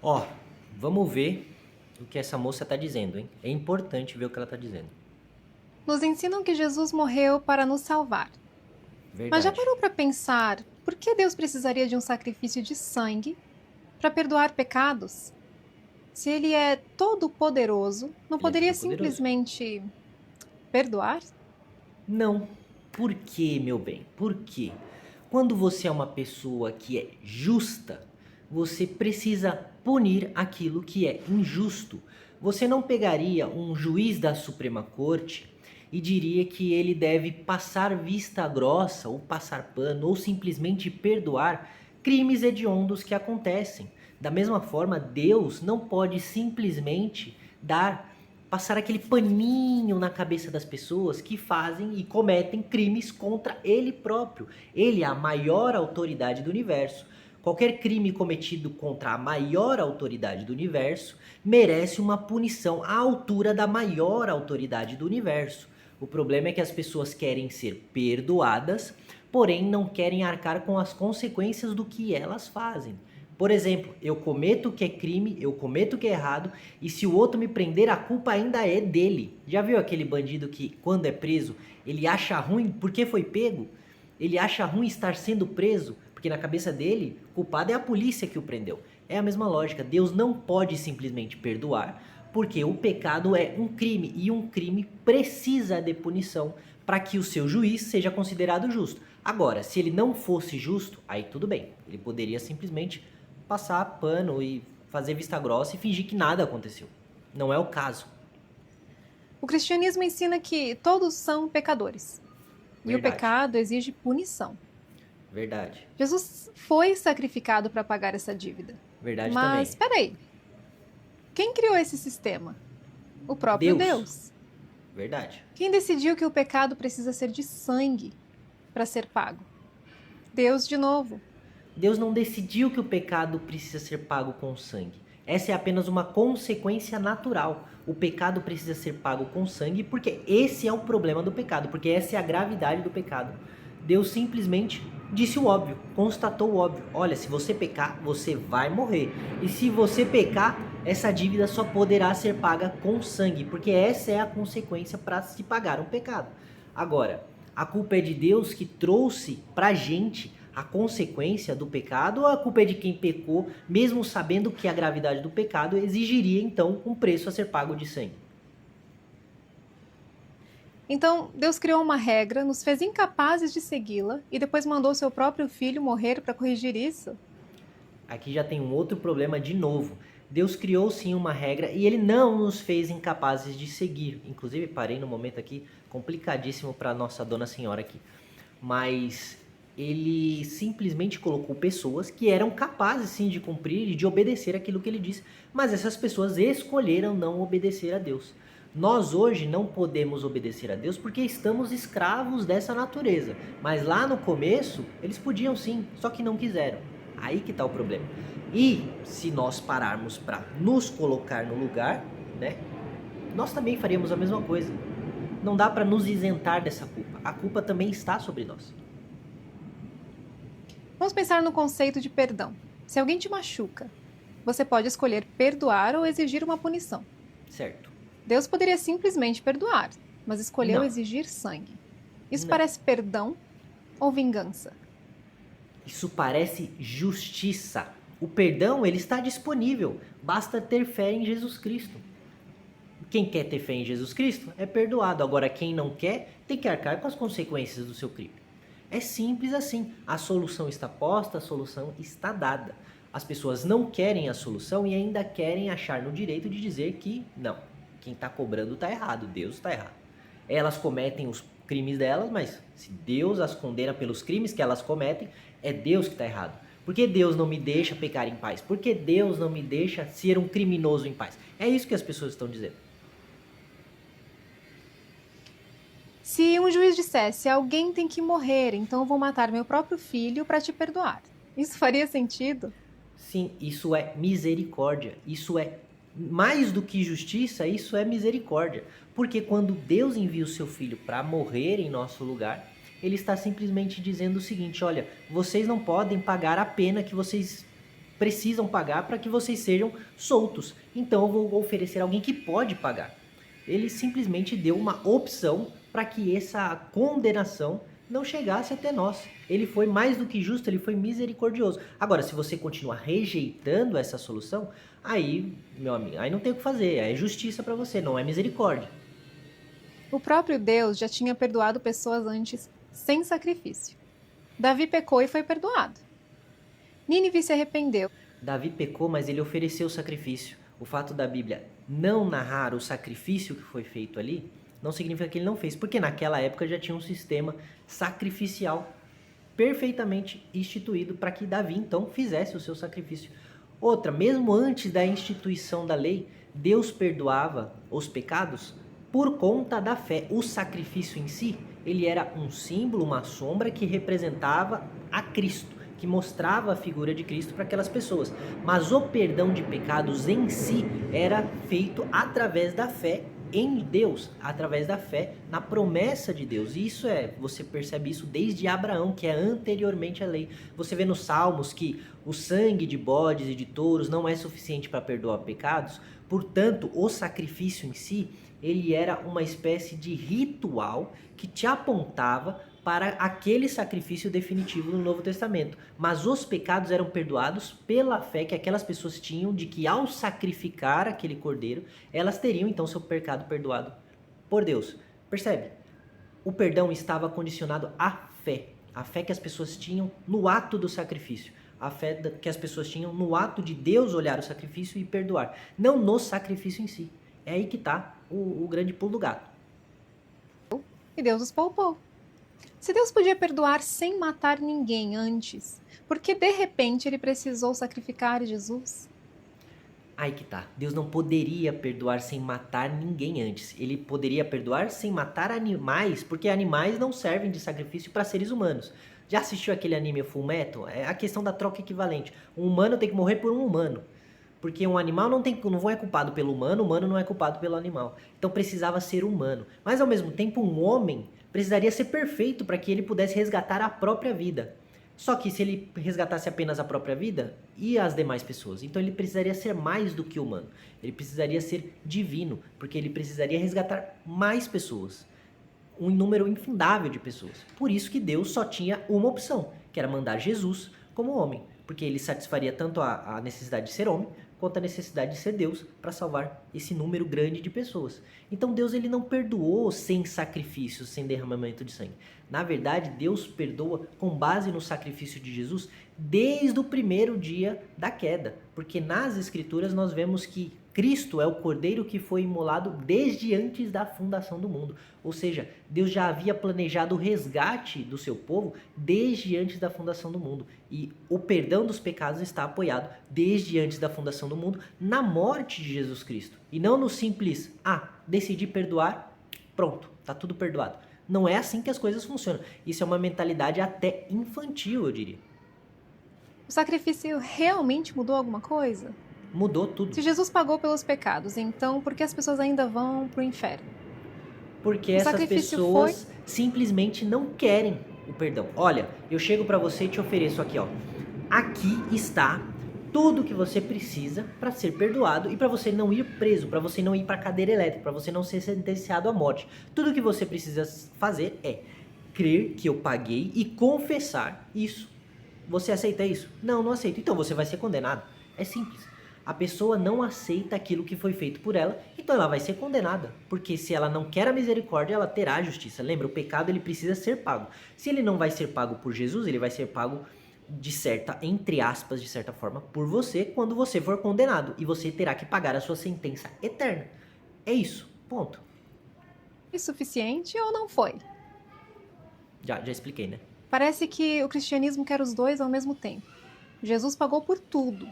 Ó, vamos ver o que essa moça está dizendo, hein? É importante ver o que ela está dizendo. Nos ensinam que Jesus morreu para nos salvar. Mas já Verdade. parou para pensar por que Deus precisaria de um sacrifício de sangue para perdoar pecados? Se ele é todo-poderoso, não Ele é poderia todo-poderoso. simplesmente perdoar? Não. Por quê, meu bem? Por quê? Quando você é uma pessoa que é justa, você precisa punir aquilo que é injusto. Você não pegaria um juiz da Suprema Corte e diria que ele deve passar vista grossa, ou passar pano, ou simplesmente perdoar crimes hediondos que acontecem. Da mesma forma, Deus não pode simplesmente passar aquele paninho na cabeça das pessoas que fazem e cometem crimes contra ele próprio. Ele é a maior autoridade do universo. Qualquer crime cometido contra a maior autoridade do universo merece uma punição à altura da maior autoridade do universo. O problema é que as pessoas querem ser perdoadas, porém não querem arcar com as consequências do que elas fazem. Por exemplo, eu cometo o que é crime, eu cometo o que é errado, e se o outro me prender, a culpa ainda é dele. Já viu aquele bandido que, quando é preso, ele acha ruim porque foi pego? Ele acha ruim estar sendo preso, porque na cabeça dele, o culpado é a polícia que o prendeu. É a mesma lógica. Deus não pode simplesmente perdoar, porque o pecado é um crime, e um crime precisa de punição para que o seu juiz seja considerado justo. Agora, se ele não fosse justo, aí tudo bem. Ele poderia simplesmente passar pano e fazer vista grossa e fingir que nada aconteceu. Não é o caso. O cristianismo ensina que todos são pecadores e o Verdade. pecado exige punição. Verdade. Jesus foi sacrificado para pagar essa dívida. Verdade Mas também. espera aí, quem criou esse sistema? O próprio Deus. Deus. Verdade. Quem decidiu que o pecado precisa ser de sangue para ser pago? Deus de novo. Deus não decidiu que o pecado precisa ser pago com sangue. Essa é apenas uma consequência natural. O pecado precisa ser pago com sangue porque esse é o problema do pecado, porque essa é a gravidade do pecado. Deus simplesmente disse o óbvio, constatou o óbvio. Olha, se você pecar, você vai morrer. E se você pecar, essa dívida só poderá ser paga com sangue, porque essa é a consequência para se pagar um pecado. Agora, a culpa é de Deus que trouxe pra gente a consequência do pecado, ou a culpa é de quem pecou, mesmo sabendo que a gravidade do pecado exigiria então um preço a ser pago de sangue? Então, Deus criou uma regra, nos fez incapazes de segui-la e depois mandou seu próprio filho morrer para corrigir isso? Aqui já tem um outro problema de novo. Deus criou sim uma regra e ele não nos fez incapazes de seguir. Inclusive, parei no momento aqui complicadíssimo para nossa Dona Senhora aqui. Mas ele simplesmente colocou pessoas que eram capazes sim de cumprir e de obedecer aquilo que ele disse, mas essas pessoas escolheram não obedecer a Deus. Nós hoje não podemos obedecer a Deus porque estamos escravos dessa natureza, mas lá no começo eles podiam sim, só que não quiseram. Aí que está o problema. E se nós pararmos para nos colocar no lugar, né, nós também faríamos a mesma coisa. Não dá para nos isentar dessa culpa. A culpa também está sobre nós. Vamos pensar no conceito de perdão. Se alguém te machuca, você pode escolher perdoar ou exigir uma punição. Certo? Deus poderia simplesmente perdoar, mas escolheu Não, exigir sangue. Isso não. parece perdão ou vingança? Isso parece justiça. O perdão, ele está disponível. Basta ter fé em Jesus Cristo. Quem quer ter fé em Jesus Cristo é perdoado. Agora, quem não quer, tem que arcar com as consequências do seu crime. É simples assim. A solução está posta, a solução está dada. As pessoas não querem a solução e ainda querem achar no direito de dizer que não, quem está cobrando está errado, Deus está errado. Elas cometem os crimes delas, mas se Deus as condena pelos crimes que elas cometem, é Deus que está errado. Por que Deus não me deixa pecar em paz? Por que Deus não me deixa ser um criminoso em paz? É isso que as pessoas estão dizendo. Se um juiz dissesse alguém tem que morrer, então eu vou matar meu próprio filho para te perdoar. Isso faria sentido? Sim, isso é misericórdia. Isso é mais do que justiça, isso é misericórdia. Porque quando Deus envia o seu filho para morrer em nosso lugar, ele está simplesmente dizendo o seguinte: olha, vocês não podem pagar a pena que vocês precisam pagar para que vocês sejam soltos. Então eu vou oferecer alguém que pode pagar. Ele simplesmente deu uma opção para que essa condenação não chegasse até nós. Ele foi mais do que justo, ele foi misericordioso. Agora, se você continuar rejeitando essa solução, aí, meu amigo, aí não tem o que fazer, é justiça para você, não é misericórdia. O próprio Deus já tinha perdoado pessoas antes sem sacrifício. Davi pecou e foi perdoado. Nínive se arrependeu. Davi pecou, mas ele ofereceu o sacrifício. O fato da Bíblia não narrar o sacrifício que foi feito ali, não significa que ele não fez, porque naquela época já tinha um sistema sacrificial perfeitamente instituído para que Davi então fizesse o seu sacrifício. Outra, mesmo antes da instituição da lei, Deus perdoava os pecados por conta da fé. O sacrifício em si, ele era um símbolo, uma sombra que representava a Cristo, que mostrava a figura de Cristo para aquelas pessoas. Mas o perdão de pecados em si era feito através da fé em Deus, através da fé na promessa de Deus. E isso você percebe isso desde Abraão, que é anteriormente à lei. Você vê nos Salmos que o sangue de bodes e de touros não é suficiente para perdoar pecados, portanto, o sacrifício em si, ele era uma espécie de ritual que te apontava para aquele sacrifício definitivo no Novo Testamento. Mas os pecados eram perdoados pela fé que aquelas pessoas tinham de que ao sacrificar aquele cordeiro, elas teriam então seu pecado perdoado por Deus. Percebe? O perdão estava condicionado à fé. A fé que as pessoas tinham no ato do sacrifício. A fé que as pessoas tinham no ato de Deus olhar o sacrifício e perdoar. Não no sacrifício em si. É aí que está o grande pulo do gato. E Deus os poupou. Se Deus podia perdoar sem matar ninguém antes, por que de repente ele precisou sacrificar Jesus? Aí que tá. Deus não poderia perdoar sem matar ninguém antes. Ele poderia perdoar sem matar animais, porque animais não servem de sacrifício para seres humanos. Já assistiu aquele anime Fullmetal? É a questão da troca equivalente. Um humano tem que morrer por um humano. Porque um animal não é culpado pelo humano, o humano não é culpado pelo animal. Então precisava ser humano. Mas ao mesmo tempo, um homem precisaria ser perfeito para que ele pudesse resgatar a própria vida. Só que se ele resgatasse apenas a própria vida, e as demais pessoas? Então ele precisaria ser mais do que humano. Ele precisaria ser divino, porque ele precisaria resgatar mais pessoas. Um número infindável de pessoas. Por isso que Deus só tinha uma opção, que era mandar Jesus como homem. Porque ele satisfaria tanto a necessidade de ser homem, quanto a necessidade de ser Deus para salvar esse número grande de pessoas. Então Deus ele não perdoou sem sacrifício, sem derramamento de sangue. Na verdade, Deus perdoa com base no sacrifício de Jesus desde o primeiro dia da queda. Porque nas Escrituras nós vemos que Cristo é o Cordeiro que foi imolado desde antes da fundação do mundo. Ou seja, Deus já havia planejado o resgate do seu povo desde antes da fundação do mundo. E o perdão dos pecados está apoiado desde antes da fundação do mundo na morte de Jesus Cristo. E não no simples, decidi perdoar, pronto, tá tudo perdoado. Não é assim que as coisas funcionam. Isso é uma mentalidade até infantil, eu diria. O sacrifício realmente mudou alguma coisa? Mudou tudo. Se Jesus pagou pelos pecados, então por que as pessoas ainda vão para o inferno? Porque essas pessoas simplesmente não querem o perdão. Olha, eu chego para você e te ofereço aqui, ó. Aqui está tudo que você precisa para ser perdoado e para você não ir preso, para você não ir para cadeira elétrica, para você não ser sentenciado à morte. Tudo que você precisa fazer é crer que eu paguei e confessar isso. Você aceita isso? Não, não aceito. Então você vai ser condenado. É simples. A pessoa não aceita aquilo que foi feito por ela, então ela vai ser condenada. Porque se ela não quer a misericórdia, ela terá a justiça. Lembra, o pecado ele precisa ser pago. Se ele não vai ser pago por Jesus, ele vai ser pago entre aspas, de certa forma, por você quando você for condenado. E você terá que pagar a sua sentença eterna. É isso, ponto. Foi suficiente ou não foi? Já expliquei, né? Parece que o cristianismo quer os dois ao mesmo tempo. Jesus pagou por tudo,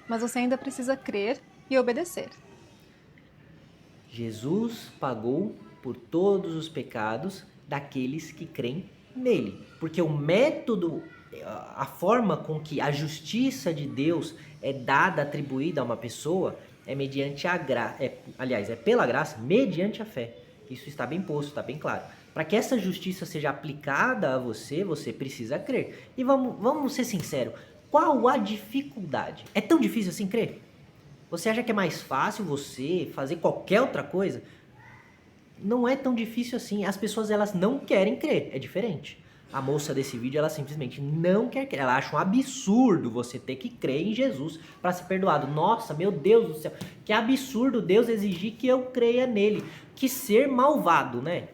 mas você ainda precisa crer e obedecer. Jesus pagou por todos os pecados daqueles que creem nele. Porque o método, a forma com que a justiça de Deus é dada, atribuída a uma pessoa, é mediante a graça, é pela graça, mediante a fé. Isso está bem posto, está bem claro. Para que essa justiça seja aplicada a você, você precisa crer. E vamos ser sinceros, Qual a dificuldade? É tão difícil assim crer? Você acha que é mais fácil você fazer qualquer outra coisa? Não é tão difícil assim. As pessoas, elas não querem crer. É diferente. A moça desse vídeo, ela simplesmente não quer crer. Ela acha um absurdo você ter que crer em Jesus para ser perdoado. Nossa, meu Deus do céu. Que absurdo Deus exigir que eu creia nele. Que ser malvado, né?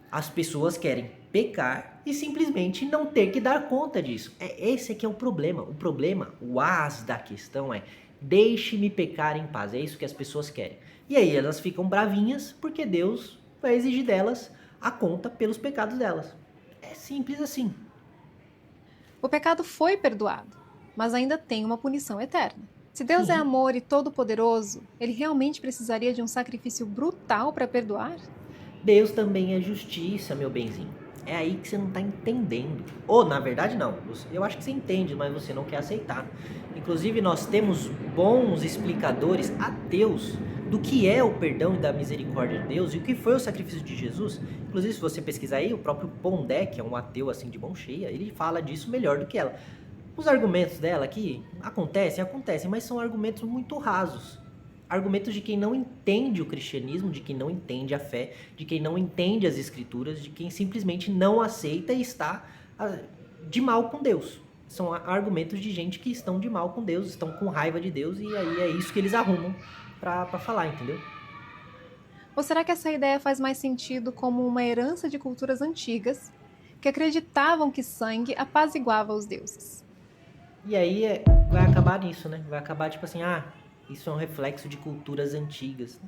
As pessoas querem pecar e simplesmente não ter que dar conta disso. Esse aqui é o problema. O problema, o as da questão é: deixe-me pecar em paz. É isso que as pessoas querem. E aí elas ficam bravinhas porque Deus vai exigir delas a conta pelos pecados delas. É simples assim. O pecado foi perdoado, mas ainda tem uma punição eterna. Se Deus Sim. é amor e todo-poderoso, ele realmente precisaria de um sacrifício brutal para perdoar? Deus também é justiça, meu benzinho. É aí que você não está entendendo. Ou, na verdade, não. Eu acho que você entende, mas você não quer aceitar. Inclusive, nós temos bons explicadores ateus do que é o perdão e da misericórdia de Deus e o que foi o sacrifício de Jesus. Inclusive, se você pesquisar aí, o próprio Pondé, que é um ateu assim de mão cheia, ele fala disso melhor do que ela. Os argumentos dela aqui acontecem, mas são argumentos muito rasos. Argumentos de quem não entende o cristianismo, de quem não entende a fé, de quem não entende as escrituras, de quem simplesmente não aceita e está de mal com Deus. São argumentos de gente que estão de mal com Deus, estão com raiva de Deus, e aí é isso que eles arrumam pra falar, entendeu? Ou será que essa ideia faz mais sentido como uma herança de culturas antigas que acreditavam que sangue apaziguava os deuses? E aí vai acabar nisso, né? Vai acabar tipo assim, isso é um reflexo de culturas antigas.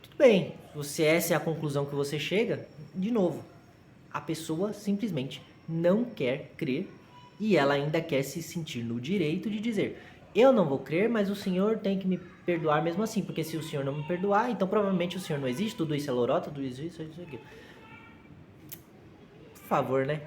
Tudo bem, se essa é a conclusão que você chega, de novo, a pessoa simplesmente não quer crer e ela ainda quer se sentir no direito de dizer: eu não vou crer, mas o Senhor tem que me perdoar mesmo assim, porque se o Senhor não me perdoar, então provavelmente o Senhor não existe, tudo isso é lorota, tudo isso aqui. Por favor, né?